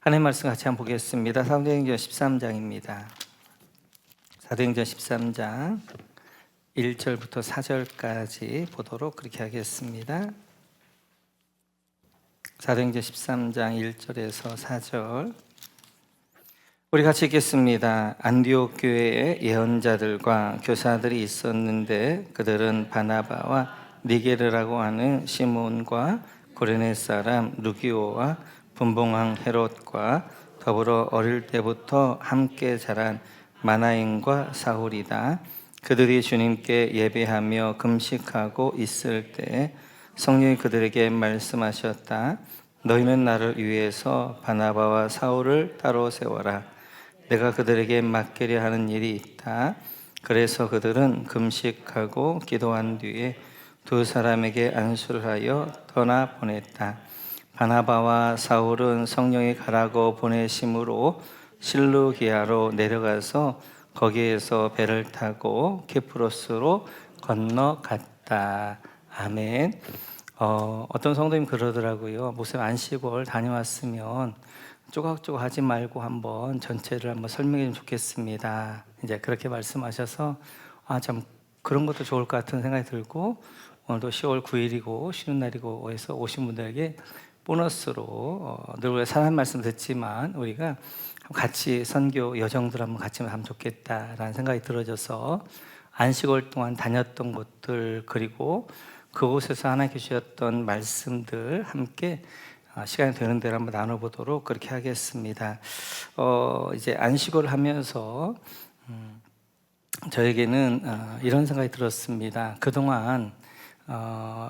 하나님 말씀 같이 한번 보겠습니다. 사도행전 13장입니다. 사도행전 13장 1절부터 4절까지 보도록 그렇게 하겠습니다. 사도행전 13장 1절에서 4절 우리 같이 읽겠습니다. 안디옥 교회에 예언자들과 교사들이 있었는데 그들은 바나바와 니게르라고 하는 시몬과 고레네 사람 루기오와 분봉왕 헤롯과 더불어 어릴 때부터 함께 자란 마나인과 사울이다. 그들이 주님께 예배하며 금식하고 있을 때 성령이 그들에게 말씀하셨다. 너희는 나를 위해서 바나바와 사울을 따로 세워라. 내가 그들에게 맡기려 하는 일이 있다. 그래서 그들은 금식하고 기도한 뒤에 두 사람에게 안수를 하여 떠나 보냈다. 바나바와 사울은 성령이 가라고 보내심으로 실루기아로 내려가서 거기에서 배를 타고 키프로스로 건너갔다. 아멘. 어떤 성도님 그러더라고요. 목사님 안식월 다녀왔으면 조각조각 하지 말고 한번 전체를 한번 설명해 주면 좋겠습니다. 이제 그렇게 말씀하셔서 참 그런 것도 좋을 것 같은 생각이 들고 오늘도 10월 9일이고 쉬는 날이고 해서 오신 분들에게 보너스로 늘 사람 말씀 듣지만 우리가 같이 선교 여정들 한번 같이 하면 좋겠다라는 생각이 들어져서 안식월 동안 다녔던 곳들 그리고 그곳에서 하나님께 주셨던 말씀들 함께 시간이 되는 대로 한번 나눠보도록 그렇게 하겠습니다. 이제 안식월을 하면서 저에게는 이런 생각이 들었습니다. 그동안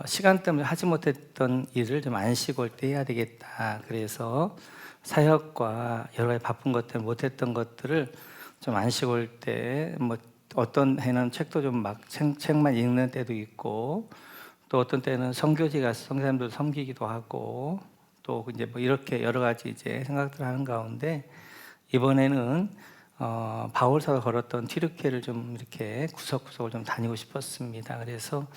시간 때문에 하지 못했던 일을 좀 안식월 때 해야 되겠다. 그래서 사역과 여러 가지 바쁜 것 때문에 못했던 것들을 좀 안식월 때 뭐 어떤 해는 책도 좀 막 책만 읽는 때도 있고 또 어떤 때는 선교지 가서 선교사님들 섬기기도 하고 또 이제 뭐 이렇게 여러 가지 이제 생각들을 하는 가운데 이번에는 바울사가 걸었던 튀르키예를 좀 이렇게 구석구석을 좀 다니고 싶었습니다. 그래서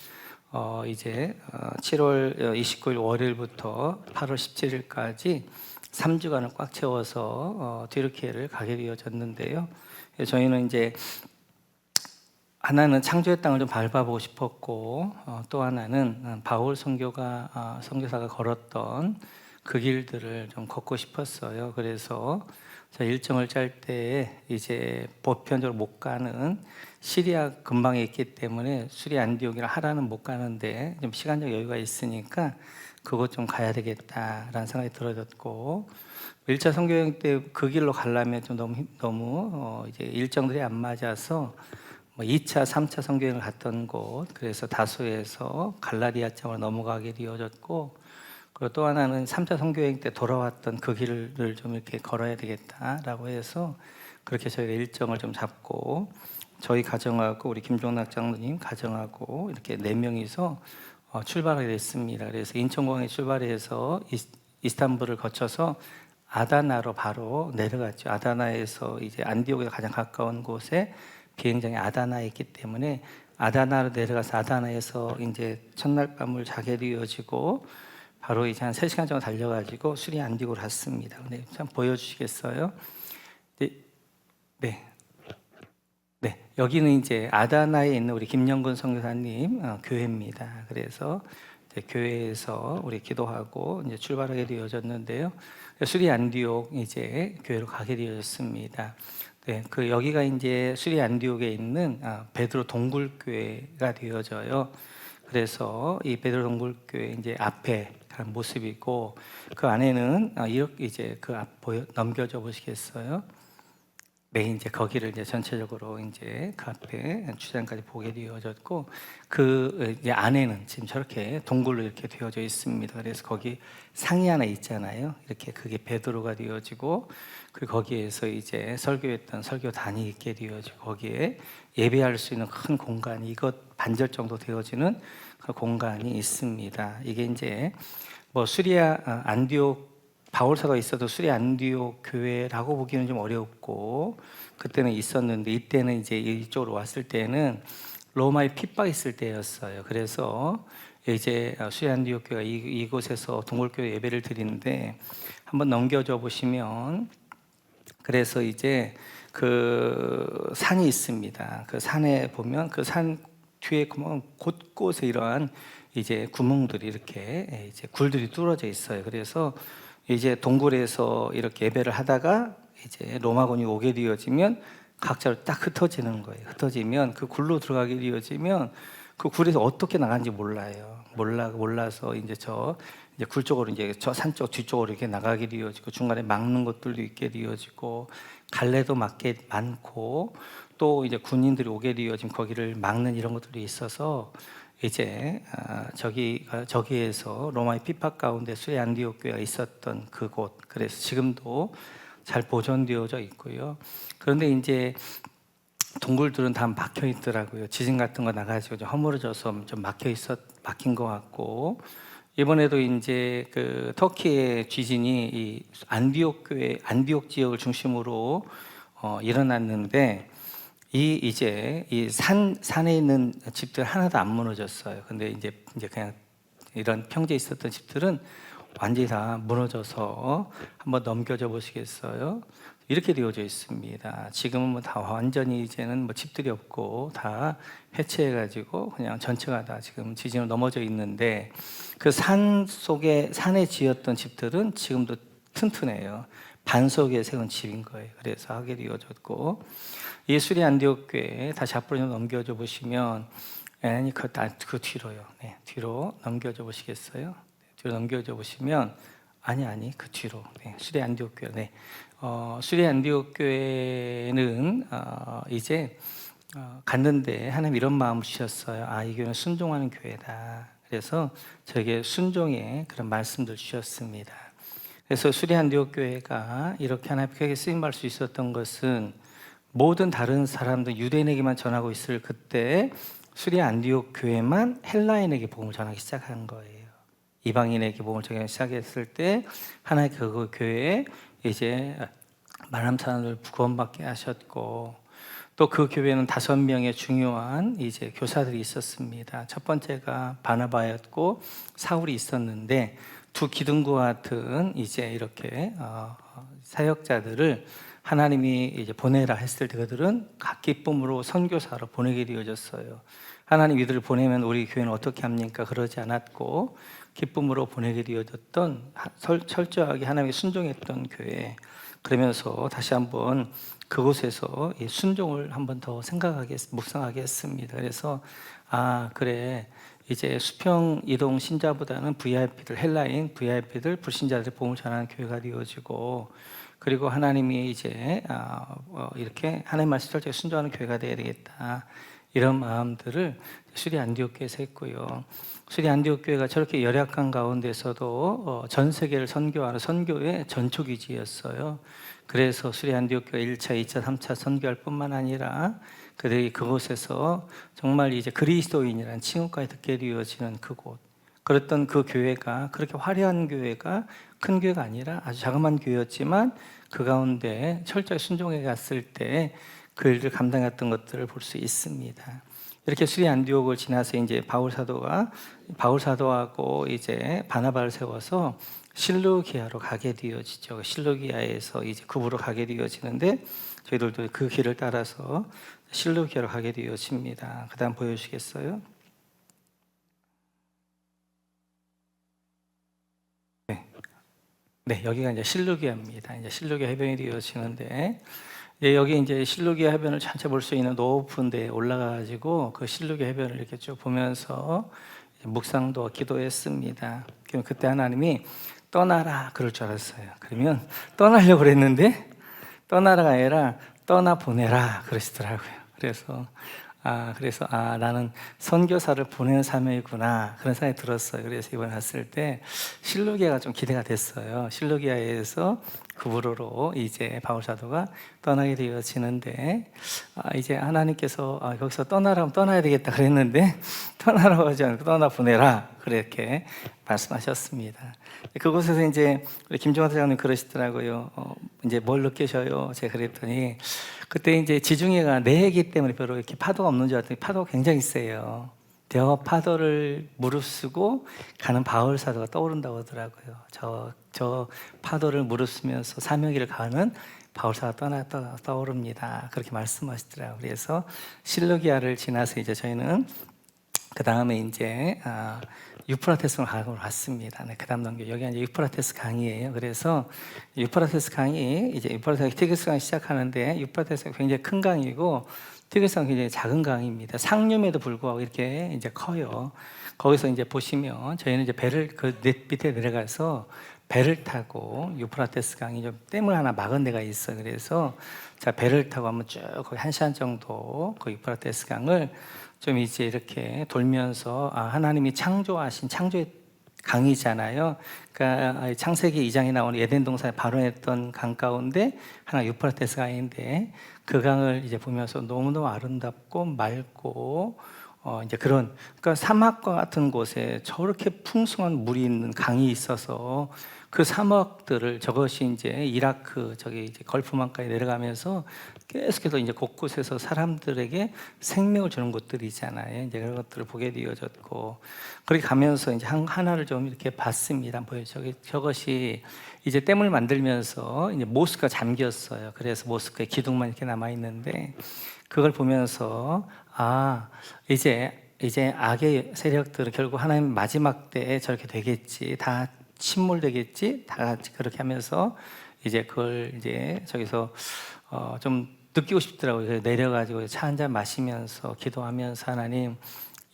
이제 7월 29일 월요일부터 8월 17일까지 3주간을 꽉 채워서 튀르키예를 가게 되어졌는데요. 저희는 이제 하나는 창조의 땅을 좀 밟아보고 싶었고 또 하나는 바울 선교사가 걸었던 그 길들을 좀 걷고 싶었어요. 그래서 저 일정을 짤 때 이제 보편적으로 못 가는 시리아 근방에 있기 때문에 수리 안디옥이랑 하라는 못 가는데 좀 시간적 여유가 있으니까 그곳 좀 가야 되겠다라는 생각이 들어졌고 1차 선교여행 때 그 길로 가려면 좀 너무 이제 일정들이 안 맞아서 2차, 3차 선교여행을 갔던 곳 그래서 다소에서 갈라디아 쪽으로 넘어가게 되어졌고 그리고 또 하나는 3차 선교여행 때 돌아왔던 그 길을 좀 이렇게 걸어야 되겠다라고 해서 그렇게 저희가 일정을 좀 잡고 저희 가정하고 우리 김종락 장로님 가정하고 이렇게 4명이서 출발하게 됐습니다. 그래서 인천공항에 출발해서 이스탄불을 거쳐서 아다나로 바로 내려갔죠. 아다나에서 이제 안디옥에 가장 가까운 곳에 비행장이 아다나에 있기 때문에 아다나로 내려가서 아다나에서 이제 첫날 밤을 자게 되어지고 바로 이제 한 3시간 정도 달려가지고 수리 안디옥으로 갔습니다. 네, 참 보여주시겠어요? 네. 여기는 이제 아다나에 있는 우리 김영근 선교사님 교회입니다. 그래서 이제 교회에서 우리 기도하고 이제 출발하게 되어졌는데요. 수리 안디옥 이제 교회로 가게 되어졌습니다. 네, 그 여기가 이제 수리 안디옥에 있는 베드로 동굴교회가 되어져요. 그래서 이 베드로 동굴교회 이제 앞에 간 모습이고 그 안에는 이렇게 이제 그 앞 넘겨줘 보시겠어요? 네, 이제 거기를 이제 전체적으로 이제 그 앞에 주장까지 보게 되어졌고 그 이제 안에는 지금 저렇게 동굴로 이렇게 되어져 있습니다. 그래서 거기 상이 하나 있잖아요. 이렇게 그게 베드로가 되어지고 그 거기에서 이제 설교했던 설교단이 있게 되어지고 거기에 예배할 수 있는 큰 공간이 이것 반절 정도 되어지는 그 공간이 있습니다. 이게 이제 뭐 수리아 안디옥 바울사가 있어도 수리 안디옥 교회라고 보기는 좀 어렵고 그때는 있었는데 이때는 이제 이쪽으로 왔을 때는 로마의 핍박 있을 때였어요. 그래서 이제 수리안디옥 교회가 이곳에서 동굴교회 예배를 드리는데 한번 넘겨줘 보시면, 그래서 이제 그 산이 있습니다. 그 산에 보면 그 산 뒤에 보면 곳곳에 이러한 이제 구멍들이 이렇게 이제 굴들이 뚫어져 있어요. 그래서 이제 동굴에서 이렇게 예배를 하다가 이제 로마군이 오게 되어지면 각자로 딱 흩어지는 거예요. 흩어지면 그 굴로 들어가게 되어지면 그 굴에서 어떻게 나가는지 몰라요. 몰라서 이제 이제 굴 쪽으로 이제 저 산 쪽 뒤쪽으로 이렇게 나가게 되어지고, 중간에 막는 것들도 있게 되어지고, 갈래도 맞게 많고, 또 이제 군인들이 오게 되어지면 거기를 막는 이런 것들이 있어서 이제 저기에서 로마의 핍박 가운데 수리안디옥 교회가 있었던 그곳, 그래서 지금도 잘 보존되어져 있고요. 그런데 이제 동굴들은 다 막혀 있더라고요. 지진 같은 거 나가지고 좀 허물어져서 좀 막힌 것 같고, 이번에도 이제 그 터키의 지진이 이 안디옥 지역을 중심으로 일어났는데, 이제 이 산에 있는 집들 하나도 안 무너졌어요. 근데 이제 그냥 이런 평지에 있었던 집들은 완전히 다 무너져서 한번 넘겨져 보시겠어요? 이렇게 되어져 있습니다. 지금은 뭐 다 완전히 이제는 뭐 집들이 없고 다 해체해가지고 그냥 전체가 다 지금 지진으로 넘어져 있는데, 그 산에 지었던 집들은 지금도 튼튼해요. 반석에 세운 집인 거예요. 그래서 하게 되어졌고, 예수리 안디옥 교회 다시 앞으로 좀 넘겨줘 보시면, 아니 그 뒤로요. 네, 뒤로 넘겨줘 보시겠어요? 뒤로 넘겨줘 보시면, 아니 그 뒤로. 네, 수리 안디옥 교회. 네, 수리 안디옥 교회는 이제 갔는데 하나님 이런 마음을 주셨어요. 이 교회는 순종하는 교회다. 그래서 저에게 순종의 그런 말씀들 주셨습니다. 그래서 수리 안디옥 교회가 이렇게 하나님께 쓰임 받을 수 있었던 것은, 모든 다른 사람들 유대인에게만 전하고 있을 그때 수리 안디옥 교회만 헬라인에게 복음을 전하기 시작한 거예요. 이방인에게 복음을 전하기 시작했을 때 하나님 그 교회에 이제 많은 사람을 구원받게 하셨고, 또 그 교회는 5명의 중요한 이제 교사들이 있었습니다. 첫 번째가 바나바였고 사울이 있었는데, 두 기둥과 같은 이제 이렇게 사역자들을 하나님이 이제 보내라 했을 때 그들은 각 기쁨으로 선교사로 보내게 되어졌어요. 하나님 이들을 보내면 우리 교회는 어떻게 합니까? 그러지 않았고 기쁨으로 보내게 되어졌던, 철저하게 하나님께 순종했던 교회. 그러면서 다시 한번 그곳에서 이 순종을 한번 더 묵상하게 했습니다. 그래서 그래, 이제 수평 이동 신자보다는 VIP들, 헬라인 VIP들, 불신자들 복음을 전하는 교회가 되어지고, 그리고 하나님이 이제 이렇게 하나님 말씀 철저히 순종하는 교회가 되어야 되겠다, 이런 마음들을 수리 안디옥 교회에서 했고요. 수리 안디옥 교회가 저렇게 열악한 가운데서도 전 세계를 선교하는 선교의 전초기지였어요. 그래서 수리 안디옥 교회 1차, 2차, 3차 선교할 뿐만 아니라 그들이 그곳에서 정말 이제 그리스도인이라는 칭호까지 듣게 되어지는 그곳, 그랬던 그 교회가 그렇게 화려한 교회가 큰 교회가 아니라 아주 자그마한 교회였지만, 그 가운데 철저히 순종해 갔을 때 그 일을 감당했던 것들을 볼 수 있습니다. 이렇게 수리 안디옥을 지나서 이제 바울 사도하고 이제 바나바를 세워서 실루기아로 가게 되어지죠. 실루기아에서 이제 급으로 가게 되어지는데, 저희들도 그 길을 따라서 실루기아로 가게 되어집니다. 그다음 보여주시겠어요? 네, 여기가 이제 실루기아입니다. 이제 실루기아 해변이 되어지는데, 여기 이제 실루기아 해변을 전체 볼 수 있는 높은 데에 올라가가지고 그 실루기아 해변을 이렇게 쭉 보면서 묵상도 기도했습니다. 그럼 그때 하나님이 떠나라 그럴 줄 알았어요. 그러면 떠나려고 그랬는데 떠나라가 아니라 떠나 보내라 그러시더라고요. 그래서 나는 선교사를 보내는 사명이구나, 그런 생각이 들었어요. 그래서 이번에 갔을 때 실루기아가 좀 기대가 됐어요. 실루기아에서 구브로로 이제 바울 사도가 떠나게 되어지는데, 이제 하나님께서 거기서 떠나라면 떠나야 되겠다 그랬는데 떠나라고 하지 않고 떠나 보내라 그렇게 말씀하셨습니다. 그곳에서 이제 우리 김종환 사장님 그러시더라고요. 이제 뭘 느끼셔요? 제가 그랬더니, 그때 이제 지중해가 내기 때문에 별로 이렇게 파도가 없는 줄 알았더니 파도가 굉장히 세요. 저 파도를 무릅쓰고 가는 바울 사도가 떠오른다고 하더라고요. 저 파도를 무릅쓰면서 사명길을 가는 바울 사도가 떠오릅니다. 그렇게 말씀하시더라고요. 그래서 실루기아를 지나서 이제 저희는 그 다음에 이제 유프라테스 강으로 갔습니다. 네, 그다음 여기가 이제 유프라테스 강이에요. 그래서 유프라테스 강이 이제 티그리스 강이 시작하는데 유프라테스가 굉장히 큰 강이고 티그리스가 굉장히 작은 강입니다. 상류임에도 불구하고 이렇게 이제 커요. 거기서 이제 보시면 저희는 이제 배를 그 밑에 내려가서 배를 타고 유프라테스 강이 좀 댐을 하나 막은 데가 있어. 그래서 자 배를 타고 한번 쭉 거의 1시간 정도 그 유프라테스 강을 좀 이제 이렇게 돌면서 하나님이 창조하신 창조의 강이잖아요. 그러니까 창세기 2장에 나오는 에덴 동산에 발원했던 강 가운데 하나 유프라테스 강인데 그 강을 이제 보면서 너무너무 아름답고 맑고 이제 그러니까 사막과 같은 곳에 저렇게 풍성한 물이 있는 강이 있어서 그 사막들을 저것이 이제 이라크 이제 걸프만까지 내려가면서 계속해서 이제 곳곳에서 사람들에게 생명을 주는 곳들이잖아요. 이제 그런 것들을 보게 되어졌고 그렇게 가면서 이제 하나를 좀 이렇게 봤습니다. 보여 저것이 이제 댐을 만들면서 이제 모스크가 잠겼어요. 그래서 모스크의 기둥만 이렇게 남아 있는데 그걸 보면서 이제 악의 세력들은 결국 하나님 마지막 때에 저렇게 되겠지. 다 침몰되겠지. 다 같이 그렇게 하면서 이제 그걸 이제 저기서 좀 느끼고 싶더라고요. 그래서 내려가지고 차 한 잔 마시면서 기도하면서 하나님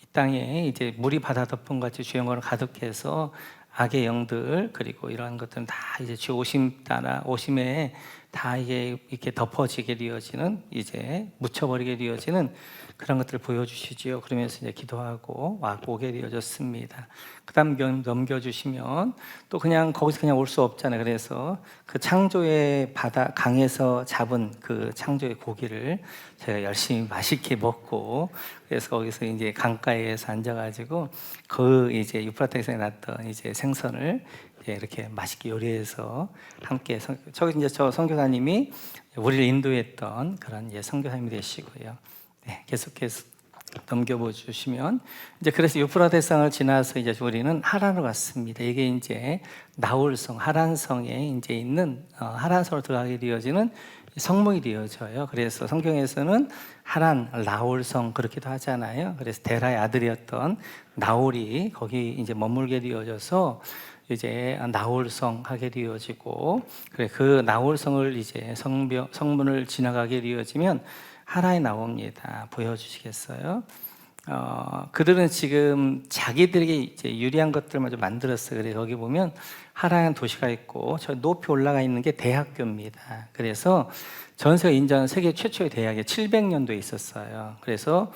이 땅에 이제 물이 바다 덮은 같이 주의 영광을 가득해서 악의 영들 그리고 이런 것들은 다 이제 주 오심에 다 이게 이렇게 덮어지게 되어지는 이제 묻혀버리게 되어지는 그런 것들을 보여주시지요. 그러면서 이제 기도하고 오게 되어졌습니다. 그다음 넘겨주시면 또 그냥 거기서 그냥 올 수 없잖아요. 그래서 그 창조의 바다 강에서 잡은 그 창조의 고기를 제가 열심히 맛있게 먹고 그래서 거기서 이제 강가에서 앉아가지고 그 이제 유프라테스에 났던 이제 생선을 이렇게 맛있게 요리해서 함께 저 선교사님이 우리를 인도했던 그런 선교사님이 되시고요. 네, 계속해서 넘겨보 주시면 이제 그래서 유프라테스강을 지나서 이제 우리는 하란으로 갔습니다. 이게 이제 나홀성 하란성에 이제 있는 하란성으로 들어가게 되어지는 성문이 되어져요. 그래서 성경에서는 하란 나홀성 그렇게도 하잖아요. 그래서 데라의 아들이었던 나홀이 거기 이제 머물게 되어져서 이제 나홀성 하게 되어지고 그 나홀성을 이제 성문을 지나가게 되어지면 하란에 나옵니다. 보여주시겠어요? 그들은 지금 자기들에게 이제 유리한 것들만 좀 만들었어요. 그래서 여기 보면 하란이라는 도시가 있고 저 높이 올라가 있는 게 대학교입니다. 그래서 전 세계 인정한 세계 최초의 대학이 700년도에 있었어요. 그래서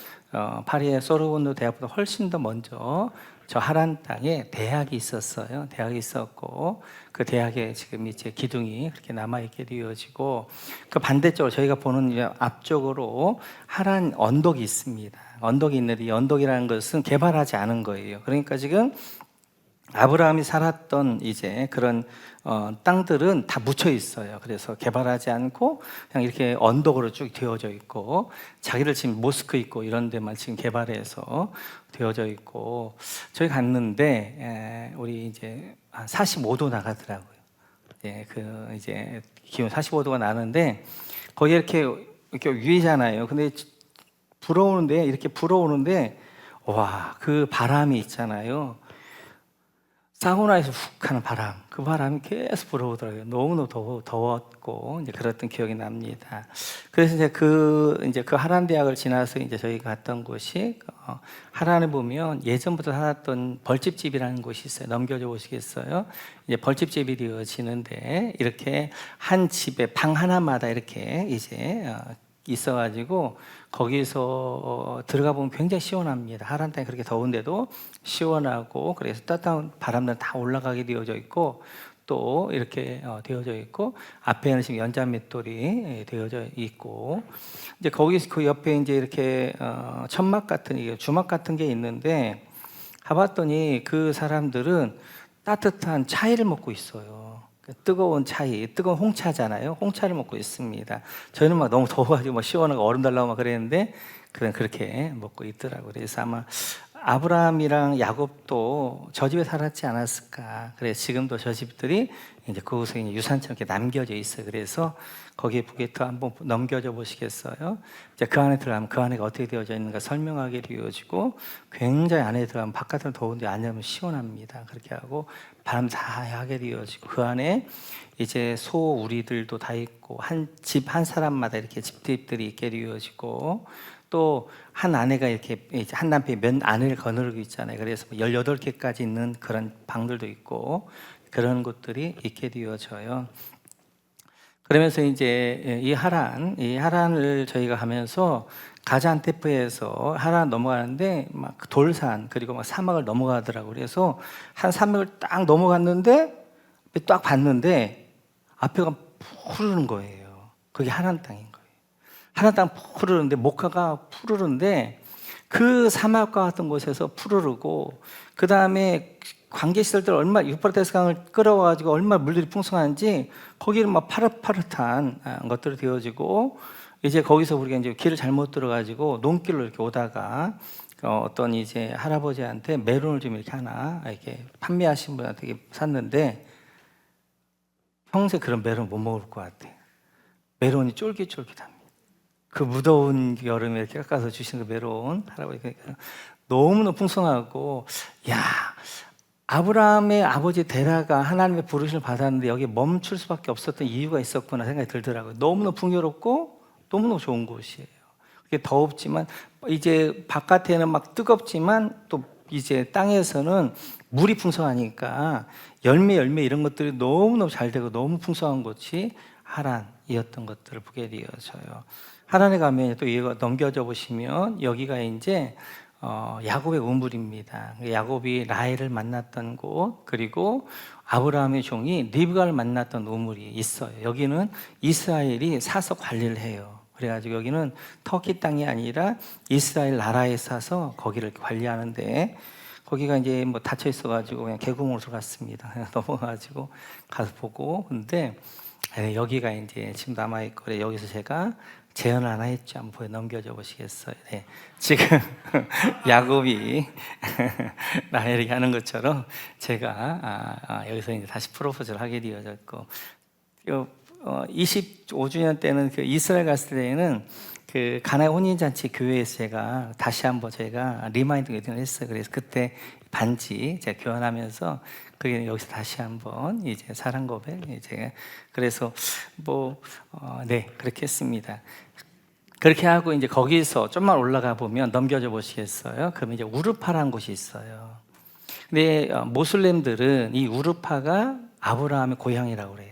파리의 소르본노 대학보다 훨씬 더 먼저 저 하란 땅에 대학이 있었어요. 대학이 있었고 그 대학에 지금 이제 기둥이 그렇게 남아 있게 되어지고 그 반대쪽으로 저희가 보는 앞쪽으로 하란 언덕이 있습니다. 언덕이 있는데 이 언덕이라는 것은 개발하지 않은 거예요. 그러니까 지금 아브라함이 살았던 이제 그런 땅들은 다 묻혀 있어요. 그래서 개발하지 않고 그냥 이렇게 언덕으로 쭉 되어져 있고 자기들 지금 모스크 있고 이런 데만 지금 개발해서 되어져 있고 저희 갔는데 우리 이제 한 45도 나가더라고요. 그 이제 기온 45도가 나는데 거기 이렇게 위잖아요. 근데 이렇게 불어오는데 와, 그 바람이 있잖아요. 사우나에서 훅 하는 바람, 그 바람이 계속 불어오더라고요. 너무너무 더웠고, 이제 그랬던 기억이 납니다. 그래서 이제 그 하란 대학을 지나서 이제 저희가 갔던 곳이, 하란에 보면 예전부터 살았던 벌집집이라는 곳이 있어요. 넘겨줘 보시겠어요? 이제 벌집집이 되어지는데, 이렇게 한 집에 방 하나마다 이렇게 이제, 있어가지고 거기서 들어가 보면 굉장히 시원합니다. 하란 땅이 그렇게 더운데도 시원하고 그래서 따뜻한 바람들 다 올라가게 되어져 있고 또 이렇게 되어져 있고 앞에는 지금 연자 맷돌이 되어져 있고 이제 거기 그 옆에 이제 이렇게 천막 같은 주막 같은 게 있는데 가봤더니 그 사람들은 따뜻한 차이를 먹고 있어요. 뜨거운 뜨거운 홍차잖아요. 홍차를 먹고 있습니다. 저희는 막 너무 더워가지고 막 시원하고 얼음 달라고 막 그랬는데 그렇게 먹고 있더라고요. 그래서 아마 아브라함이랑 야곱도 저 집에 살았지 않았을까. 그래서 지금도 저 집들이 이제 그곳에 유산처럼 이렇게 남겨져 있어요. 그래서 거기에 북에트 한번 넘겨져 보시겠어요? 이제 그 안에 들어가면 그 안에가 어떻게 되어져 있는가 설명하게 되어지고, 굉장히 안에 들어가면 바깥은 더운데 안에는 시원합니다. 그렇게 하고 바람 다하게 되어지고, 그 안에 이제 소 우리들도 다 있고, 한 집 한 사람마다 이렇게 집들이 있게 되어지고, 또 한 아내가 이렇게 한 남편이 몇 아내를 거느리고 있잖아요. 그래서 18개까지 있는 그런 방들도 있고 그런 곳들이 있게 되어져요. 그러면서 이제 이 하란을 저희가 가면서 가자안테프에서 하란 넘어가는데 막 돌산 그리고 막 사막을 넘어가더라고요. 그래서 한 사막을 딱 넘어갔는데 딱 봤는데 앞에가 푸르른 거예요. 그게 하란 땅인 거예요. 하란 땅 푸르른데 목화가 푸르른데 그 사막과 같은 곳에서 푸르르고, 그 다음에 관계시설들 얼마나 유프라테스 강을 끌어와가지고 얼마나 물들이 풍성한지 거기는 막 파릇파릇한 것들이 되어지고, 이제 거기서 우리가 이제 길을 잘못 들어가지고 논길로 이렇게 오다가 어떤 이제 할아버지한테 메론을 좀 이렇게 하나 이렇게 판매하신 분한테 이렇게 샀는데 평생 그런 메론 못 먹을 것 같아. 메론이 쫄깃쫄깃합니다. 그 무더운 여름에 이렇게 깎아서 주시는 그 메론 할아버지, 그러니까 너무너무 풍성하고, 야, 아브라함의 아버지 데라가 하나님의 부르심을 받았는데 여기 멈출 수밖에 없었던 이유가 있었구나 생각이 들더라고요. 너무너무 풍요롭고 너무너무 좋은 곳이에요. 그게 더웁지만 이제 바깥에는 막 뜨겁지만 또 이제 땅에서는 물이 풍성하니까 열매 이런 것들이 너무너무 잘 되고 너무 풍성한 곳이 하란이었던 것들을 보게 되어져요. 하란에 가면 또 이거 넘겨져 보시면 여기가 이제 야곱의 우물입니다. 야곱이 라헬을 만났던 곳, 그리고 아브라함의 종이 리브가를 만났던 우물이 있어요. 여기는 이스라엘이 사서 관리를 해요. 그래가지고 여기는 터키 땅이 아니라 이스라엘 나라에 사서 거기를 관리하는데, 거기가 이제 뭐 닫혀 있어가지고 그냥 개구멍으로 들어갔습니다. 그냥 넘어가가지고 가서 보고. 근데 여기가 이제 지금 남아있고, 그래 여기서 제가 제안을 하나 했죠. 한번 넘겨줘 보시겠어요? 네. 지금 야곱이 라헬에게 하는 것처럼 제가 여기서 이제 다시 프로포즈를 하게 되어졌고, 25주년 때는 그 이스라엘 갔을 때에는 그 가나의 혼인잔치 교회에서 제가 다시 한번 제가 리마인드 웨딩을 했어요. 그래서 그때 반지 제가 교환하면서 그게 여기서 다시 한번 이제 사랑 고백 이제, 그래서 네, 그렇게 했습니다. 그렇게 하고 이제 거기서 좀만 올라가 보면 넘겨져 보시겠어요? 그러면 이제 우르파라는 곳이 있어요. 근데 모슬렘들은 이 우르파가 아브라함의 고향이라고 그래요.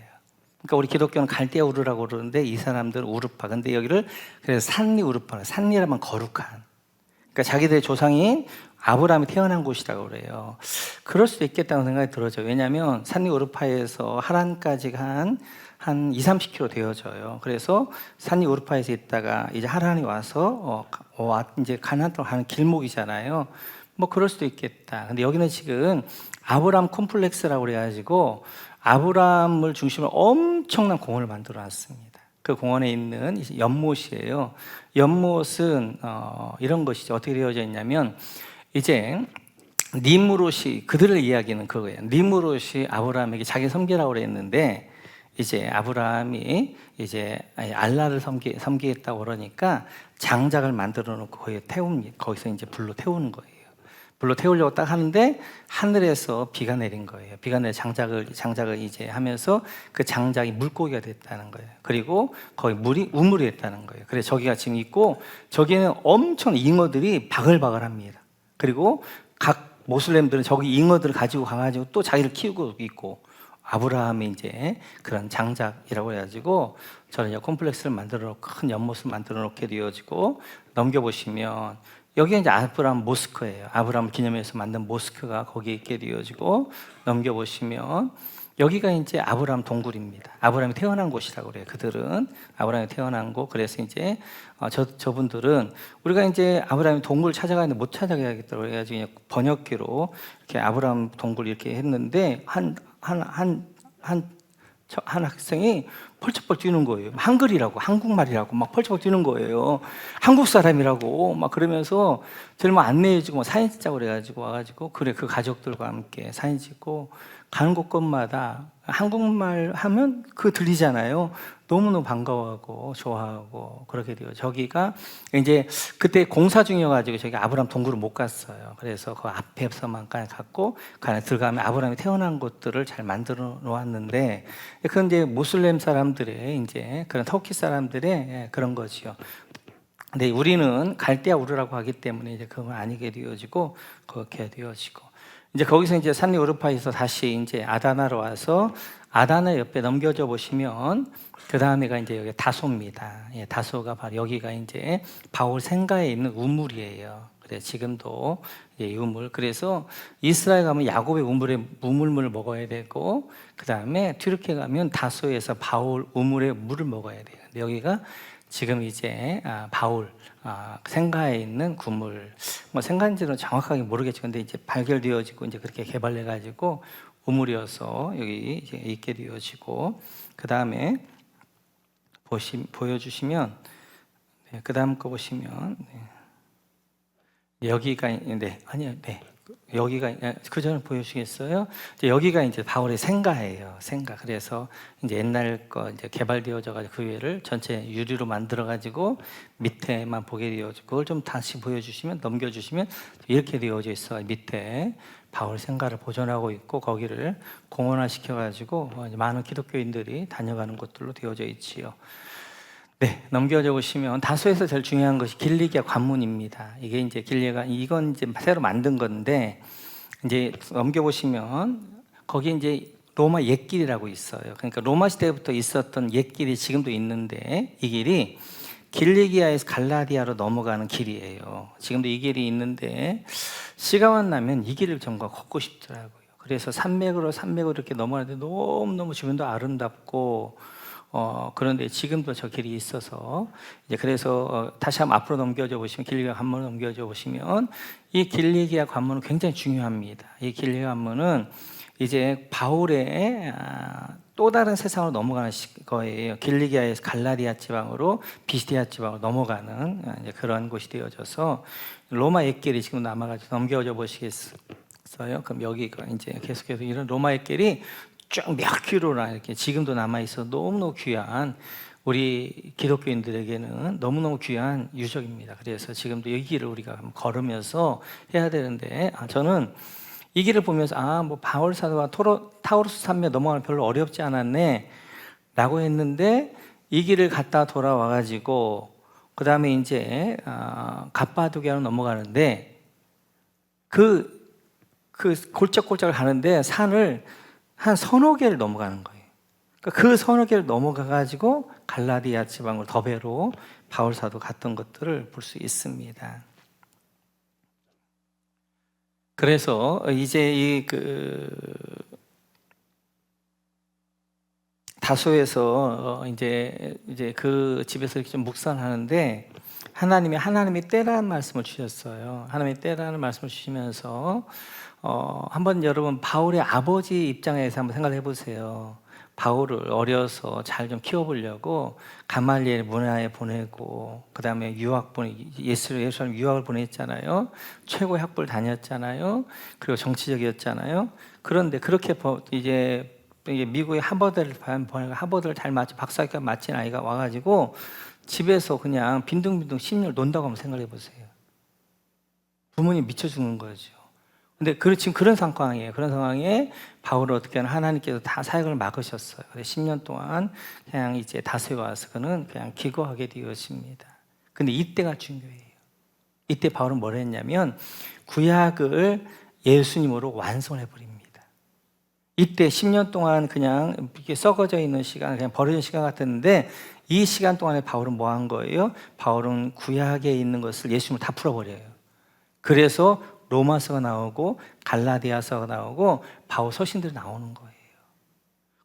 그러니까 우리 기독교는 갈대아 우르라고 그러는데 이 사람들은 우르파. 근데 여기를 그래서 산리 우르파, 산리라면 거룩한. 그러니까 자기들의 조상인 아브라함이 태어난 곳이라고 그래요. 그럴 수도 있겠다는 생각이 들어요. 왜냐하면 산리 우르파에서 하란까지가 한 20-30km 되어져요. 그래서 산리 우르파에서 있다가 이제 하란이 와서 이제 가나안 쪽으로 가는 길목이잖아요. 뭐 그럴 수도 있겠다. 근데 여기는 지금 아브라함 콤플렉스라고 그래가지고 아브라함을 중심으로 엄청난 공원을 만들어 놨습니다. 그 공원에 있는 연못이에요. 연못은 이런 것이죠. 어떻게 되어져 있냐면, 이제 니므롯이, 그들을 이야기는 그거예요. 니므롯이 아브라함에게 자기 섬기라고 그랬는데, 이제 아브라함이 이제 알라를 섬기겠다고 그러니까 장작을 만들어 놓고 거기에 태웁니다. 거기서 이제 불로 태우는 거예요. 불로 태우려고 딱 하는데 하늘에서 비가 내린 거예요. 비가 내려 장작을 이제 하면서 그 장작이 물고기가 됐다는 거예요. 그리고 거기 물이 우물이 됐다는 거예요. 그래서 저기가 지금 있고, 저기는 엄청 잉어들이 바글바글합니다. 그리고 각 모슬렘들은 저기 잉어들을 가지고 가가지고 또 자기를 키우고 있고, 아브라함이 이제 그런 장작이라고 해가지고 저는 이제 콤플렉스를 만들어 놓고 큰 연못을 만들어 놓게 되어지고, 넘겨보시면 여기가 이제 아브라함 모스크예요. 아브라함을 기념해서 만든 모스크가 거기에 있게 되어지고, 넘겨보시면 여기가 이제 아브라함 동굴입니다. 아브라함이 태어난 곳이라고 그래요. 그들은 아브라함이 태어난 곳. 그래서 이제 저분들은 우리가 이제 아브라함 동굴 찾아가는데 못 찾아가겠다고 해가지고 번역기로 이렇게 아브라함 동굴 이렇게 했는데 한 한 학생이 펄쩍펄쩍 뛰는 거예요. 한글이라고, 한국말이라고 막 펄쩍펄쩍 뛰는 거예요. 한국 사람이라고 막 그러면서 저를 막 안내해주고 사진 찍자고 그래가지고 와가지고 그래 그 가족들과 함께 사진 찍고 가는 곳곳마다 한국말 하면 그 들리잖아요. 너무너무 반가워하고 좋아하고 그렇게 돼요. 저기가 이제 그때 공사 중이어가지고 저기 아브라함 동굴을 못 갔어요. 그래서 그 앞에서만 갔고 그 안에 들어가면 아브라함이 태어난 곳들을 잘 만들어 놓았는데 그건 이제 모슬렘 사람들의 이제 그런 터키 사람들의 그런 거지요. 근데 우리는 갈대아 우르라고 하기 때문에 이제 그건 아니게 되어지고 그렇게 되어지고 이제 거기서 이제 산리 오르파에서 다시 이제 아다나로 와서 아다나 옆에 넘겨져 보시면 그 다음에가 이제 여기 다소입니다. 예, 다소가 바로 여기가 이제 바울 생가에 있는 우물이에요. 그래 지금도 예, 우물. 그래서 이스라엘 가면 야곱의 우물에 우물물을 먹어야 되고 그 다음에 튀르키예 가면 다소에서 바울 우물의 물을 먹어야 돼요. 근데 여기가 지금 이제 바울 생가에 있는 구물, 뭐 생가인지는 정확하게 모르겠죠. 근데 이제 발견되어지고 이제 그렇게 개발해 가지고 우물이어서 여기 이제 있게 되어지고 그 다음에 보여주시면 네, 그 다음 거 보시면 네. 여기가 네 아니요 네 여기가 그 전에 보여주시겠어요? 여기가 이제 바울의 생가예요. 생가. 그래서 이제 옛날 거 이제 개발되어져 가지고 그 위를 전체 유리로 만들어 가지고 밑에만 보게 되어지고 그걸 좀 다시 보여주시면 넘겨주시면 이렇게 되어져 있어. 밑에 바울 생가를 보존하고 있고 거기를 공원화 시켜 가지고 많은 기독교인들이 다녀가는 곳들로 되어져 있지요. 네, 넘겨져 보시면 다소에서 제일 중요한 것이 길리기아 관문입니다. 이게 이제 길리가 이건 이제 새로 만든 건데 이제 넘겨 보시면 거기 이제 로마 옛길이라고 있어요. 그러니까 로마 시대부터 있었던 옛길이 지금도 있는데 이 길이 길리기아에서 갈라디아로 넘어가는 길이에요. 지금도 이 길이 있는데 시간만 나면 이 길을 정말 걷고 싶더라고요. 그래서 산맥으로 이렇게 넘어가는데 너무너무 주변도 아름답고 그런데 지금도 저 길이 있어서 이제 그래서 다시 한번 앞으로 넘겨져 보시면 길리기아 관문을 넘겨져 보시면 이 길리기아 관문은 굉장히 중요합니다. 이 길리기아 관문은 이제 바울의 또 다른 세상으로 넘어가는 거예요. 길리기아에서 갈라디아 지방으로 비스디아 지방으로 넘어가는 이제 그런 곳이 되어져서 로마 옛길이 지금 남아가지고 넘겨져 보시겠어요? 그럼 여기가 이제 계속해서 이런 로마 옛길이 쭉 몇 킬로나 이렇게 지금도 남아 있어 너무너무 귀한 우리 기독교인들에게는 너무너무 귀한 유적입니다. 그래서 지금도 이 길을 우리가 걸으면서 해야 되는데 저는 이 길을 보면서 뭐 바울 사도가 타우루스 산맥 넘어가는 별로 어렵지 않았네 라고 했는데 이 길을 갔다 돌아와 가지고 그 다음에 이제 갑바도기아로 넘어가는데 그 골짝골짝을 가는데 산을 한 서너 개를 넘어가는 거예요. 그러니까 그 서너 개를 넘어가 가지고 갈라디아 지방으로 더베로 바울 사도 갔던 것들을 볼 수 있습니다. 그래서 이제 다소에서 이제 그 집에서 이렇게 좀 묵상하는데 하나님이 때라는 말씀을 주셨어요. 하나님이 때라는 말씀을 주시면서 한번 여러분 바울의 아버지 입장에서 한번 생각해 보세요. 바울을 어려서 잘 좀 키워보려고 가말리엘 문화에 보내고 그 다음에 예루살렘 유학을 보냈잖아요. 최고의 학부를 다녔잖아요. 그리고 정치적이었잖아요. 그런데 그렇게 이제 미국의 하버드를 잘 맞춰 박사학위 마친 아이가 와가지고 집에서 그냥 빈둥빈둥 10년 논다고 한번 생각해 보세요. 부모님 미쳐 죽는 거죠. 근데 지금 그런 상황이에요. 그런 상황에 바울을 어떻게 하면 하나님께서 다 사역을 막으셨어요. 그래서 10년 동안 그냥 이제 다소에 와서 그는 그냥 기거하게 되었습니다. 근데 이때가 중요해요. 이때 바울은 뭘 했냐면 구약을 예수님으로 완성을 해버립니다. 이때 10년 동안 그냥 이렇게 썩어져 있는 시간, 그냥 버려진 시간 같았는데 이 시간 동안에 바울은 뭐 한 거예요? 바울은 구약에 있는 것을 예수님을 다 풀어버려요. 그래서 로마서가 나오고 갈라디아서가 나오고 바울 서신들이 나오는 거예요.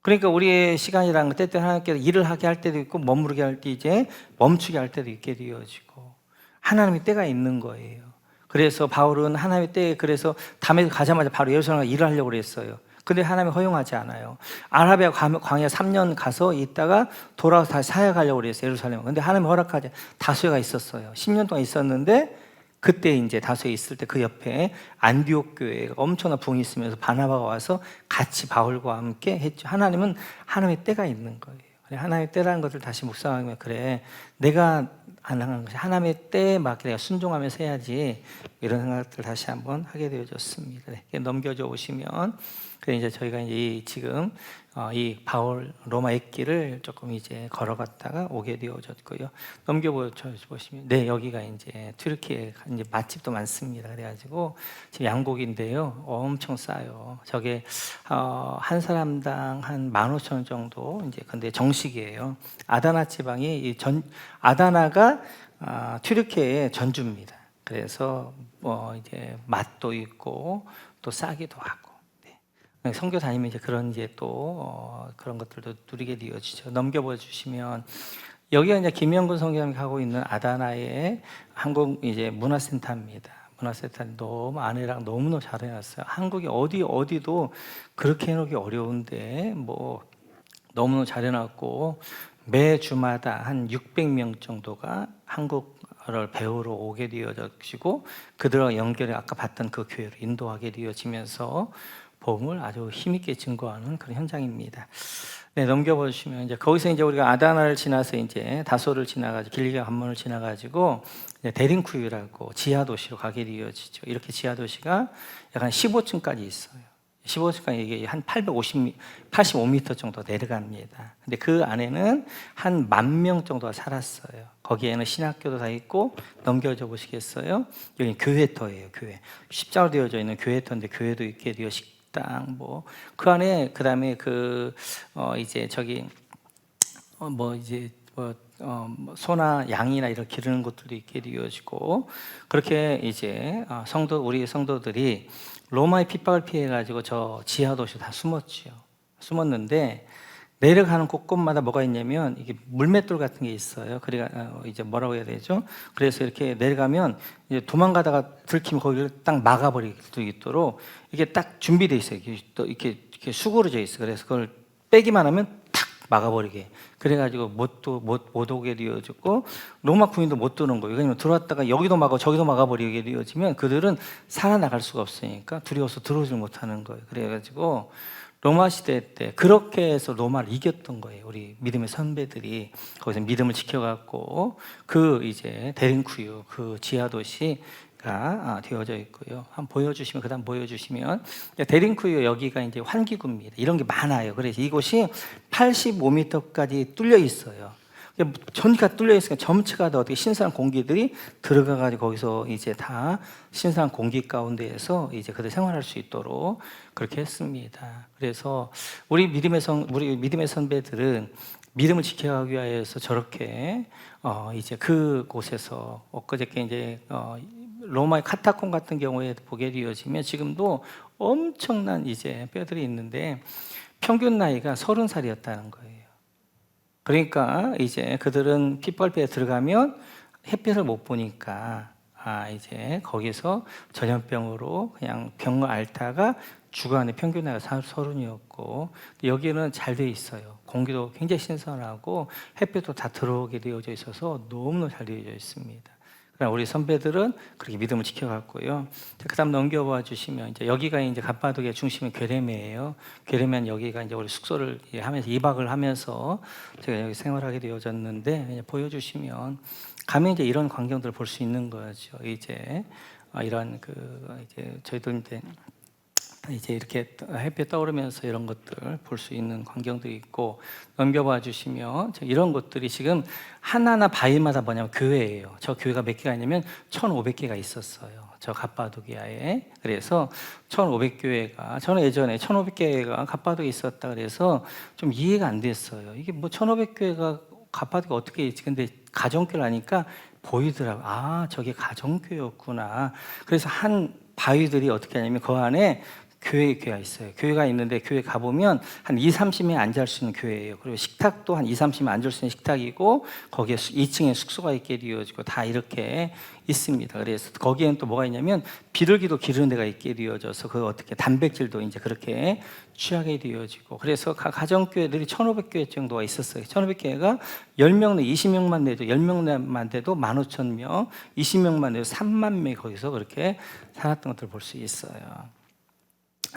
그러니까 우리의 시간이라는 것 때때로 하나님께서 일을 하게 할 때도 있고 머무르게 할 때 이제 멈추게 할 때도 있게 되어지고 하나님의 때가 있는 거예요. 그래서 바울은 하나님의 때에 그래서 담에서 가자마자 바로 예루살렘에 일을 하려고 그랬어요. 근데 하나님이 허용하지 않아요. 아라비아 광야 3년 가서 있다가 돌아와서 다시 사역하려고 그랬어요, 예루살렘. 근데 하나님이 허락하지. 다소에가 있었어요. 10년 동안 있었는데 그때 이제 다소에 있을 때 그 옆에 안디옥 교회가 엄청난 부흥이 있으면서 바나바가 와서 같이 바울과 함께 했죠. 하나님은 하나님의 때가 있는 거예요. 하나님의 때라는 것을 다시 묵상하면, 그래, 내가 안 하는 것이 하나님의 때에 맞게 내가 순종하면서 해야지, 이런 생각들 다시 한번 하게 되어졌습니다. 넘겨줘 보시면, 그래 이제 저희가 이제 지금 이 바울 로마駅길을 조금 이제 걸어갔다가 오게 되어졌고요. 넘겨보시면, 네, 여기가 이제 튀르키예 이제 맛집도 많습니다. 그래가지고 지금 양곡인데요, 엄청 싸요. 저게 한 사람당 한 15,000원 정도. 이제 근데 정식이에요. 아다나 지방이 아다나가 튀르키예의 전주입니다. 그래서 뭐 이제 맛도 있고 또 싸기도 하고. 선교 다니면 이제 그런 이제 또 그런 것들도 누리게 되어지죠. 넘겨보 주시면 여기가 이제 김영근 선교사님이 하고 있는 아다나의 한국 이제 문화센터입니다. 문화센터 너무 아내랑 너무너무 잘 해놨어요. 한국에 어디도 그렇게 해놓기 어려운데 뭐 너무너무 잘 해놨고, 매 주마다 한 600명 정도가 한국어를 배우러 오게 되어지고, 그들과 연결해 아까 봤던 그 교회로 인도하게 되어지면서 복음을 아주 힘있게 증거하는 그런 현장입니다. 네, 넘겨보시면 이제 거기서 이제 우리가 아다나를 지나서 이제 다소를 지나가지고 길리가 관문을 지나가지고 데린쿠유라고 지하 도시로 가게 되어지죠. 이렇게 지하 도시가 약간 15층까지 있어요. 15층까지 이게 한 85m 정도 내려갑니다. 근데 그 안에는 한 10,000명 정도가 살았어요. 거기에는 신학교도 다 있고, 넘겨줘 보시겠어요? 여기 교회터예요, 교회. 십자로 되어져 있는 교회터인데 교회도 있게 되어 식당 뭐 그 안에, 그다음에 이제 저기 소나 양이나 이렇게 기르는 것들도 있게 되어지고, 그렇게 이제 우리 성도들이 로마의 핍박을 피해 가지고 저 지하 도시 다 숨었는데, 내려가는 곳곳마다 뭐가 있냐면 이게 물맷돌 같은 게 있어요. 그러니까 이제 뭐라고 해야 되죠? 그래서 이렇게 내려가면 이제 도망가다가 들키면 거기를 딱 막아버릴 수 있도록 이게 딱 준비되어 있어요. 이렇게 수그러져 있어요. 그래서 그걸 빼기만 하면 탁 막아버리게. 그래가지고 못 오게 되어지고, 로마 군인도 못 들어오는 거예요. 왜냐면 들어왔다가 여기도 막아 저기도 막아버리게 되어지면 그들은 살아나갈 수가 없으니까 두려워서 들어오지 못하는 거예요. 그래가지고 로마 시대 때 그렇게 해서 로마를 이겼던 거예요. 우리 믿음의 선배들이 거기서 믿음을 지켜갖고 그 이제 데린쿠유 그 지하 도시가 되어져 있고요. 한번 보여주시면, 그다음 보여주시면, 데린쿠유 여기가 이제 환기구입니다. 이런 게 많아요. 그래서 이곳이 85m까지 뚫려 있어요. 전기가 뚫려 있으니까 점치가 더 어떻게 신선한 공기들이 들어가가지고 거기서 이제 다 신선한 공기 가운데에서 이제 그들 생활할 수 있도록 그렇게 했습니다. 그래서 우리 믿음의 선배들은 믿음을 지켜가기 위해서 저렇게 이제 그곳에서 엊그저께 이제 로마의 카타콤 같은 경우에 보게 되어지면 지금도 엄청난 이제 뼈들이 있는데 평균 나이가 30살이었다는 거예요. 그러니까 이제 그들은 핏벌배에 들어가면 햇빛을 못 보니까 이제 거기서 전염병으로 그냥 병을 앓다가 주간의 평균 나이가 30이었고, 여기는 잘 돼 있어요. 공기도 굉장히 신선하고 햇빛도 다 들어오게 되어져 있어서 너무너무 잘 되어져 있습니다. 우리 선배들은 그렇게 믿음을 지켜갔고요. 그다음 넘겨봐 주시면, 이제 여기가 이제 갑바도기의 중심은 괴레메예요. 괴레메는 여기가 이제 우리 숙소를 하면서 2박을 하면서 제가 여기 생활하게 되어졌는데, 보여주시면 가면 이제 이런 광경들을 볼 수 있는 거죠. 이제 이런 이제 저희들 이제 이렇게 햇빛 떠오르면서 이런 것들 볼 수 있는 광경들이 있고, 넘겨봐 주시면 이런 것들이 지금 하나하나 바위마다 뭐냐면 교회예요. 저 교회가 몇 개가 있냐면 1,500개가 있었어요. 저 갑바도기아에. 그래서 1,500교회가, 저는 예전에 1,500개가 갑바도기에 있었다 그래서 좀 이해가 안 됐어요. 이게 뭐 1,500교회가 갑바도기가 어떻게 있지? 근데 가정교회를 하니까 보이더라고요. 저게 가정교회였구나. 그래서 한 바위들이 어떻게 하냐면 그 안에 교회가 있어요. 교회가 있는데 교회 가보면 한 2, 30명 앉을 수 있는 교회예요. 그리고 식탁도 한 2, 30명 앉을 수 있는 식탁이고 거기에 2층에 숙소가 있게 되어지고 다 이렇게 있습니다. 그래서 거기에는 또 뭐가 있냐면 비둘기도 기르는 데가 있게 되어져서 그 어떻게 단백질도 이제 그렇게 취하게 되어지고 그래서 가정교회들이 1,500교회 정도가 있었어요. 1,500교회가 10명 내 20명만 내도 10명만 돼도 15,000명, 20명만 내도 3만 명이 거기서 그렇게 살았던 것들을 볼 수 있어요.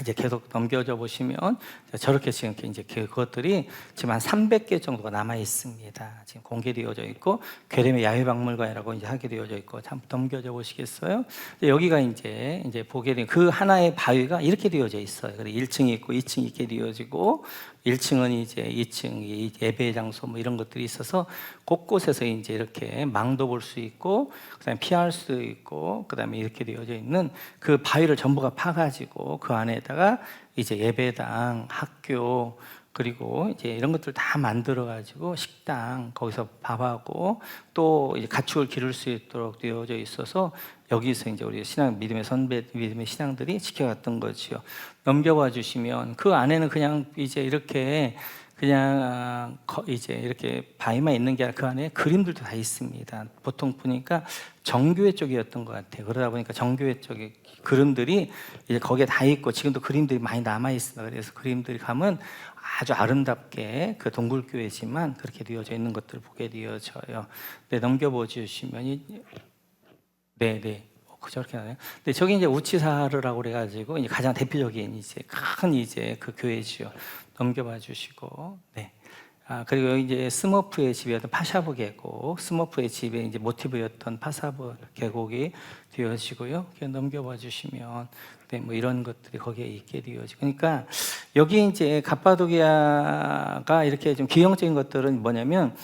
이제 계속 넘겨져 보시면 저렇게 지금 이제 그것들이 지금 한 300개 정도가 남아 있습니다. 지금 공개되어져 있고 괴림의 야외박물관이라고 이제 하게 되어져 있고 참 넘겨져 보시겠어요? 여기가 이제 보게 된 그 하나의 바위가 이렇게 되어져 있어요. 그래서 1층이 있고 2층이 있게 되어지고 1층은 이제 2층 예배 장소 뭐 이런 것들이 있어서 곳곳에서 이제 이렇게 망도 볼 수 있고 그다음에 피할 수 있고 그다음에 이렇게 되어져 있는 그 바위를 전부가 파가지고 그 안에다가 이제 예배당, 학교 그리고 이제 이런 것들 다 만들어 가지고 식당 거기서 밥하고 또 이제 가축을 기를 수 있도록 되어져 있어서 여기서 이제 우리 신앙 믿음의 선배 믿음의 신앙들이 지켜갔던 거지요. 넘겨봐 주시면 그 안에는 그냥 이제 이렇게 그냥 이제 이렇게 바위만 있는 게 아니라 그 안에 그림들도 다 있습니다. 보통 보니까 정교회 쪽이었던 것 같아요. 그러다 보니까 정교회 쪽에 그림들이 이제 거기에 다 있고 지금도 그림들이 많이 남아 있습니다. 그래서 그림들이 가면 아주 아름답게 그 동굴교회지만 그렇게 되어져 있는 것들을 보게 되어져요. 네, 넘겨보 주시면 네. 저렇게 하네요. 근데 저기 이제 우치사르라고 그래가지고 이제 가장 대표적인 이제 큰 이제 그 교회지요. 넘겨봐 주시고, 네. 그리고 여기 이제 스머프의 집이었던 파샤브 계곡, 스머프의 집에 이제 모티브였던 파사브 계곡이 되어지고요. 넘겨봐 주시면, 네, 뭐 이런 것들이 거기에 있게 되어지고. 그러니까 여기 이제 갑바도기아가 이렇게 좀 기형적인 것들은 뭐냐면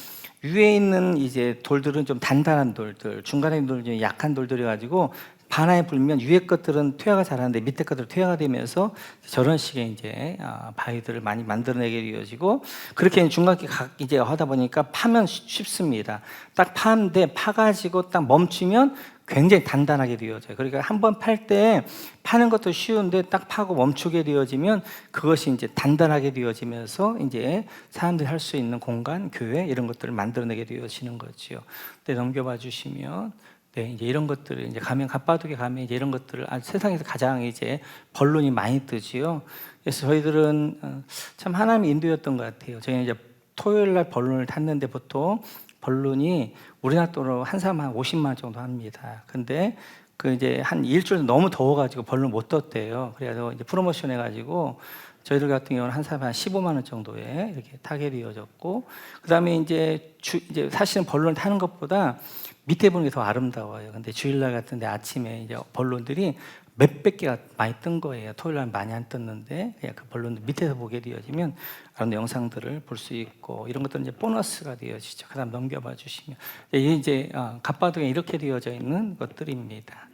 위에 있는 이제 돌들은 좀 단단한 돌들, 중간에 있는 돌은 좀 약한 돌들이 가지고 바람에 불면 위에 것들은 퇴화가 잘하는데 밑에 것들은 퇴화가 되면서 저런 식의 이제 바위들을 많이 만들어내게 되어지고 그렇게 중간에 이제 하다 보니까 파면 쉽습니다. 딱 파는데 파가지고 딱 멈추면 굉장히 단단하게 되어져요. 그러니까 한번 팔 때 파는 것도 쉬운데 딱 파고 멈추게 되어지면 그것이 이제 단단하게 되어지면서 이제 사람들이 할 수 있는 공간, 교회 이런 것들을 만들어내게 되어지는 거지요. 네, 넘겨봐 주시면 네, 이제 이런 것들을 이제 가면 갑바도에 가면 이제 이런 것들을 세상에서 가장 이제 번론이 많이 뜨지요. 그래서 저희들은 참 하나님의 인도였던 것 같아요. 저희는 이제 토요일 날 번론을 탔는데 보통 번론이 우리나라 돈으로 한 사람 한 50만 원 정도 합니다. 근데 그 이제 한 일주일 너무 더워가지고 번론 못 떴대요. 그래서 이제 프로모션 해가지고 저희들 같은 경우는 한 사람 한 15만 원 정도에 이렇게 타게 되어졌고, 그 다음에 이제 이제 사실은 번론 타는 것보다 밑에 보는 게 더 아름다워요. 근데 주일날 같은데 아침에 이제 번론들이 몇백 개가 많이 뜬 거예요. 토요일날 많이 안 떴는데 그냥 그 번론들 밑에서 보게 되어지면 아름다운 영상들을 볼 수 있고 이런 것들은 이제 보너스가 되어지죠. 그다음 넘겨봐 주시면 이제 갑바도에 이렇게 되어져 있는 것들입니다.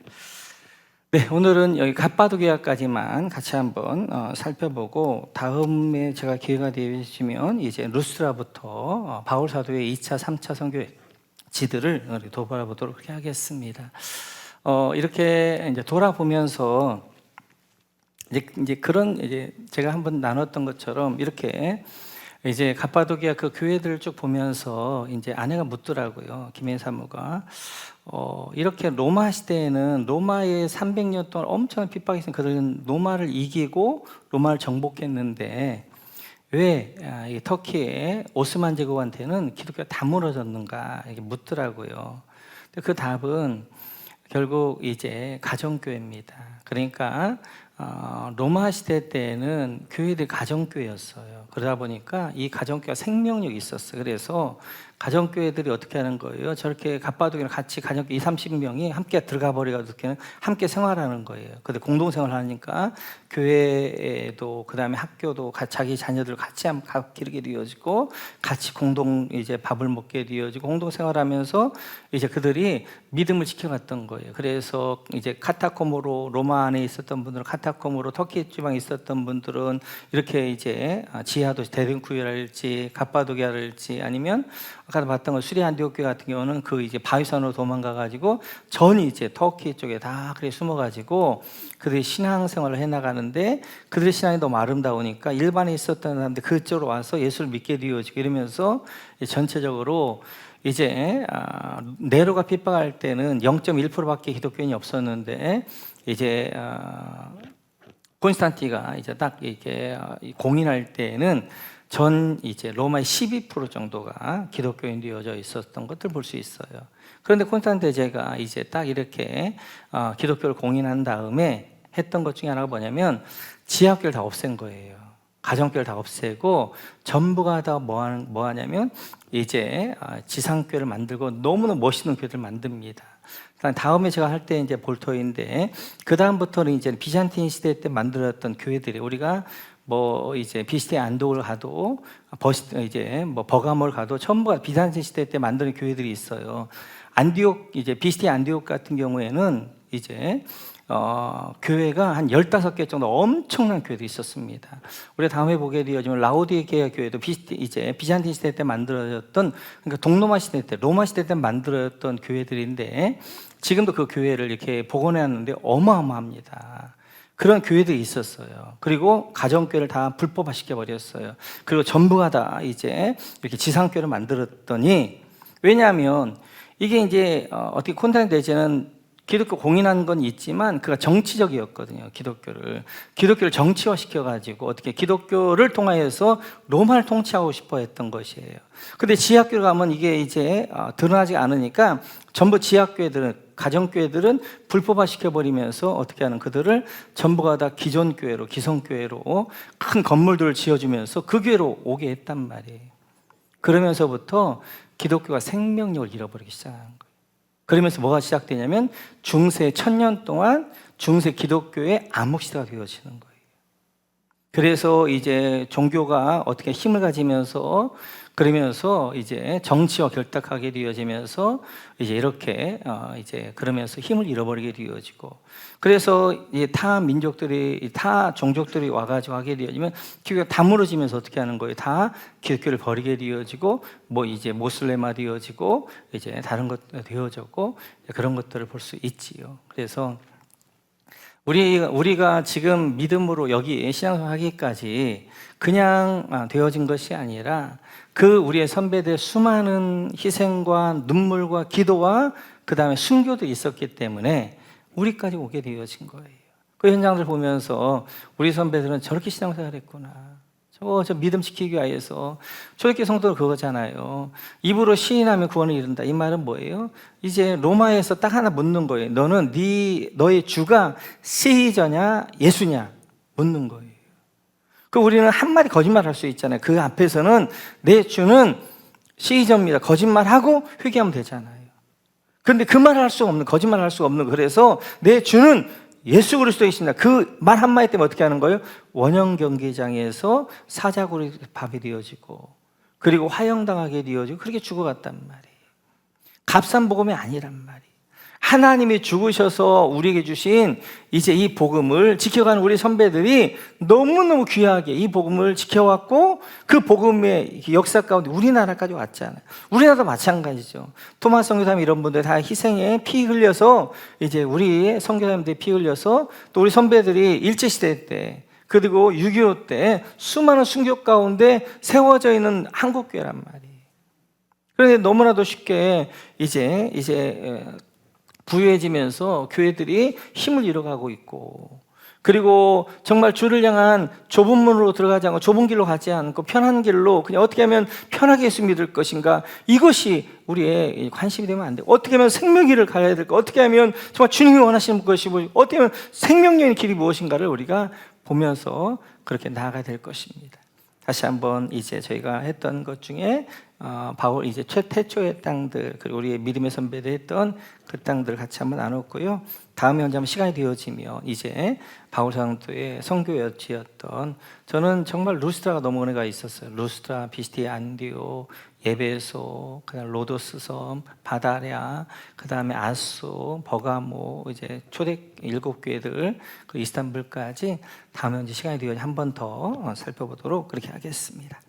네, 오늘은 여기 갑바도기아까지만 같이 한번 살펴보고 다음에 제가 기회가 되시면 이제 루스트라부터 바울 사도의 2차, 3차 선교회 지들을 돌아보도록 그렇게 하겠습니다. 이렇게 이제 돌아보면서 이제 그런 이제 제가 한번 나눴던 것처럼 이렇게 이제 갑바도기아 그 교회들을 쭉 보면서 이제 아내가 묻더라고요. 김혜인 사무가 이렇게 로마 시대에는 로마의 300년 동안 엄청난 핍박이 있으면 그들은 로마를 이기고 로마를 정복했는데 왜 이 터키의 오스만 제국한테는 기독교가 다 무너졌는가 이렇게 묻더라고요. 근데 그 답은 결국 이제 가정교회입니다. 그러니까 로마 시대 때는 교회들이 가정교회였어요. 그러다 보니까 이 가정교회가 생명력이 있었어요. 그래서 가정교회들이 어떻게 하는 거예요? 저렇게 갑바도기랑 같이 가정교회 20, 30명이 함께 들어가 버려가지고 함께 생활하는 거예요. 근데 공동생활 하니까 교회에도 그다음에 학교도 자기 자녀들 같이 기르게 되어지고 같이 공동 이제 밥을 먹게 되어지고 공동생활하면서 이제 그들이 믿음을 지켜갔던 거예요. 그래서 이제 카타콤으로 로마 안에 있었던 분들은 스타콤으로 터키 지방에 있었던 분들은 이렇게 이제 지하도 대등쿠이랄지 갑바도기아랄지 아니면 아까 봤던 거 수리 안디옥 교회 같은 경우는 그 이제 바위산으로 도망가 가지고 전이 이제 터키 쪽에 다 그래 숨어 가지고 그들이 신앙생활을 해 나가는데 그들의 신앙이 너무 아름다우니까 일반에 있었던 사람들 그쪽으로 와서 예수를 믿게 되어지고 이러면서 전체적으로 이제 네로가 핍박할 때는 0.1%밖에 기독교인이 없었는데 이제 콘스탄티가 이제 딱 이렇게 공인할 때는 전 이제 로마의 12% 정도가 기독교인 되어져 있었던 것들 볼 수 있어요. 그런데 콘스탄티 대제가 이제 딱 이렇게 기독교를 공인한 다음에 했던 것 중에 하나가 뭐냐면 지하교를 다 없앤 거예요. 가정교를 다 없애고 전부가 다 뭐 하냐면 이제 지상교를 만들고 너무나 멋있는 교회를 만듭니다. 다음에 제가 할 때 이제 볼터인데 그 다음부터는 이제 비잔틴 시대 때 만들었던 교회들이 우리가 뭐 이제 비시대 안독을 가도 이제 뭐 버가모를 가도 전부가 비잔틴 시대 때 만드는 교회들이 있어요. 안디옥 이제 비시대 안디옥 같은 경우에는 이제 교회가 한 15개 정도 엄청난 교회도 있었습니다. 우리가 다음에 보게 되어지면 라오디게아 교회도 이제 비잔틴 시대 때 만들어졌던 그러니까 동로마 시대 때 로마 시대 때 만들어졌던 교회들인데 지금도 그 교회를 이렇게 복원해 놨는데 어마어마합니다. 그런 교회들이 있었어요. 그리고 가정교회를 다 불법화 시켜버렸어요. 그리고 전부가 다 이제 이렇게 지상교회를 만들었더니 왜냐하면 이게 이제 어떻게 콘스탄틴 대제는 기독교 공인한 건 있지만 그가 정치적이었거든요. 기독교를 정치화 시켜가지고 어떻게 기독교를 통하여서 로마를 통치하고 싶어 했던 것이에요. 근데 지하교를 가면 이게 이제 드러나지 않으니까 전부 지하교회들은 가정교회들은 불법화 시켜버리면서 어떻게 하는 그들을 전부가 다 기존 교회로 기성교회로 큰 건물들을 지어주면서 그 교회로 오게 했단 말이에요. 그러면서부터 기독교가 생명력을 잃어버리기 시작한 거예요. 그러면서 뭐가 시작되냐면 중세 1000년 동안 중세 기독교의 암흑시대가 되어지는 거예요. 그래서 이제 종교가 어떻게 힘을 가지면서 그러면서 이제 정치와 결탁하게 되어지면서 이제 이렇게 이제 그러면서 힘을 잃어버리게 되어지고 그래서 이제 타 민족들이 타 종족들이 와가지고 하게 되어지면 기독교가 다 무너지면서 어떻게 하는 거예요? 다 기독교를 버리게 되어지고 뭐 이제 모슬레마 되어지고 이제 다른 것 되어졌고 그런 것들을 볼 수 있지요. 그래서 우리가 지금 믿음으로 여기 신앙하기까지 그냥 되어진 것이 아니라 그 우리의 선배들의 수많은 희생과 눈물과 기도와 그 다음에 순교도 있었기 때문에 우리까지 오게 되어진 거예요. 그 현장들 보면서 우리 선배들은 저렇게 신앙생활 했구나. 저 믿음 지키기 위해서 초대교회 성도는 그거잖아요. 입으로 시인하면 구원을 이룬다. 이 말은 뭐예요? 이제 로마에서 딱 하나 묻는 거예요. 너는 너의 주가 세이저냐 예수냐 묻는 거예요. 그 우리는 한마디 거짓말할 수 있잖아요. 그 앞에서는 내 주는 세이저입니다. 거짓말하고 회개하면 되잖아요. 그런데 그 말을 할 수가 없는 거짓말을 할 수가 없는 그래서 내 주는 예수 그리스도이십니다. 그 말 한마디 때문에 어떻게 하는 거예요? 원형 경기장에서 사자굴이 밥이 되어지고 그리고 화형당하게 되어지고 그렇게 죽어갔단 말이에요. 값싼 복음이 아니란 말이에요. 하나님이 죽으셔서 우리에게 주신 이제 이 복음을 지켜가는 우리 선배들이 너무너무 귀하게 이 복음을 지켜왔고 그 복음의 역사 가운데 우리나라까지 왔잖아요. 우리나라도 마찬가지죠. 토마스 선교사님 이런 분들 다 희생에 피 흘려서 이제 우리 선교사님들이 피 흘려서 또 우리 선배들이 일제시대 때 그리고 6.25 때 수많은 순교 가운데 세워져 있는 한국교회란 말이에요. 그런데 너무나도 쉽게 이제 부유해지면서 교회들이 힘을 잃어가고 있고 그리고 정말 주를 향한 좁은 문으로 들어가지 않고 좁은 길로 가지 않고 편한 길로 그냥 어떻게 하면 편하게 예수 믿을 것인가 이것이 우리의 관심이 되면 안 돼요. 어떻게 하면 생명길을 가야 될까 어떻게 하면 정말 주님이 원하시는 것이 어떻게 하면 생명력의 길이 무엇인가를 우리가 보면서 그렇게 나아가야 될 것입니다. 다시 한번 이제 저희가 했던 것 중에 바울 이제 최초의 땅들, 그리고 우리의 믿음의 선배들 했던 그 땅들 같이 한번 나눴고요. 다음에 언제 한번 시간이 되어지면 이제 바울 사도의 선교 여지였던, 저는 정말 루스드라가 너무 은혜가 있었어요. 루스드라, 비스티아, 안디오, 에베소, 그다음 로도스 섬, 바다랴, 그다음에 아소, 버가모, 이제 초대 7교회들, 그 이스탄불까지 다음에 언제 시간이 되어지 한 번 더 살펴보도록 그렇게 하겠습니다.